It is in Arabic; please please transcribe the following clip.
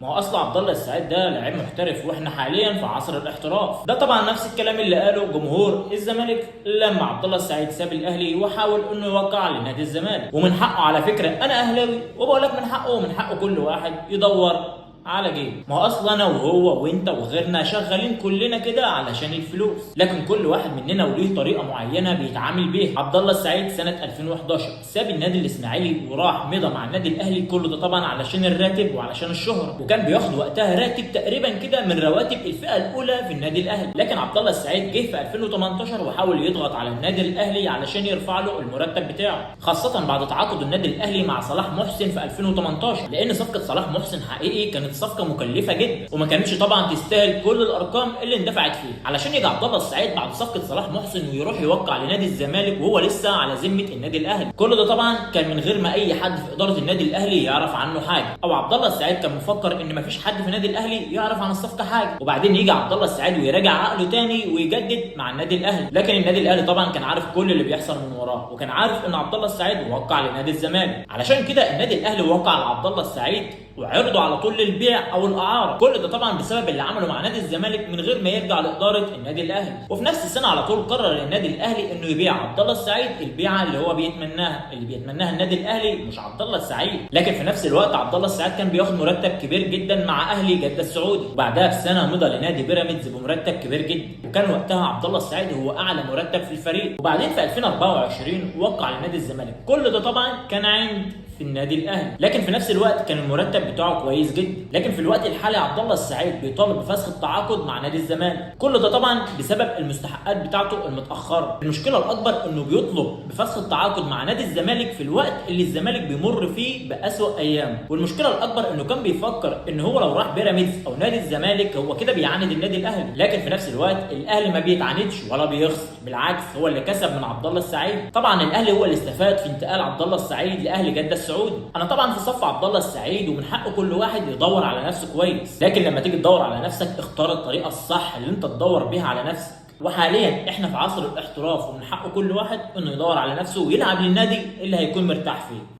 ما هو اصلا عبد الله السعيد ده لاعب محترف، واحنا حاليا في عصر الاحتراف. ده طبعا نفس الكلام اللي قاله جمهور الزمالك لما عبد الله السعيد ساب الاهلي وحاول انه يوقع لنادي الزمالك. ومن حقه على فكره، انا اهلاوي وبقول لك من حقه ومن حقه كل واحد يدور على جيب. ما هو اصلا انا وهو وانت وغيرنا شغالين كلنا كده علشان الفلوس، لكن كل واحد مننا وليه طريقه معينه بيتعامل بيها. عبد الله السعيد سنه 2011 ساب النادي الاسماعيلي وراح مضى مع النادي الاهلي، كل ده طبعا علشان الراتب وعلشان الشهره، وكان بياخد وقتها راتب تقريبا كده من رواتب الفئه الاولى في النادي الاهلي. لكن عبد الله السعيد جه في 2018 وحاول يضغط على النادي الاهلي علشان يرفع له المرتب بتاعه، خاصه بعد تعاقد النادي الاهلي مع صلاح محسن في 2018، لان صفقه صلاح محسن حقيقي كانت صفقه مكلفه جدا وما كانتش طبعا تستاهل كل الارقام اللي اندفعت فيها. علشان يجي عبد الله السعيد بعد صفقه صلاح محسن ويروح يوقع لنادي الزمالك وهو لسه على ذمه النادي الاهلي، كل ده طبعا كان من غير ما اي حد في اداره النادي الاهلي يعرف عنه حاجه، او عبد الله السعيد كان مفكر ان مفيش حد في النادي الاهلي يعرف عن الصفقه حاجه، وبعدين يجي عبد الله السعيد ويراجع عقله تاني ويجدد مع النادي الاهلي. لكن النادي الاهلي طبعا كان عارف كل اللي بيحصل من وراه، وكان عارف ان عبد الله السعيد وقع لنادي الزمالك. علشان كده النادي الاهلي وقع على عبد الله السعيد وعرضوا على طول للبيع او الاعاره، كل ده طبعا بسبب اللي عمله مع نادي الزمالك من غير ما يرجع لاداره النادي الاهلي. وفي نفس السنه على طول قرر النادي الاهلي انه يبيع عبد الله السعيد البيعه اللي هو بيتمناها النادي الاهلي، مش عبد الله السعيد. لكن في نفس الوقت عبد الله السعيد كان بياخد مرتب كبير جدا مع اهلي جده السعودي، وبعدها بسنه مضى لنادي بيراميدز بمرتب كبير جدا، وكان وقتها عبد الله السعيد هو اعلى مرتب في الفريق. وبعدين في 2024 وقع لنادي الزمالك، كل ده طبعا كان عند في النادي الاهلي، لكن في نفس الوقت كان المرتب بتاعه كويس جدا. لكن في الوقت الحالي عبد الله السعيد بيطالب بفسخ التعاقد مع نادي الزمالك، كل ده طبعا بسبب المستحقات بتاعته المتاخره. المشكله الاكبر انه بيطلب بفسخ التعاقد مع نادي الزمالك في الوقت اللي الزمالك بيمر فيه باسوا ايامه. والمشكله الاكبر انه كان بيفكر ان هو لو راح بيراميدز او نادي الزمالك هو كده بيعاند النادي الاهلي، لكن في نفس الوقت الاهلي ما بيتعاندش ولا بيخسر، بالعكس هو اللي كسب من عبد الله السعيد. طبعا الاهلي هو اللي استفاد في انتقال عبد الله السعيد لاهلي جده السعودي. انا طبعا في صف عبد الله السعيد، ومن حق كل واحد يدور على نفسه كويس، لكن لما تيجي تدور على نفسك اختار الطريقه الصح اللي انت تدور بيها على نفسك. وحاليا احنا في عصر الاحتراف، ومن حق كل واحد انه يدور على نفسه ويلعب للنادي اللي هيكون مرتاح فيه.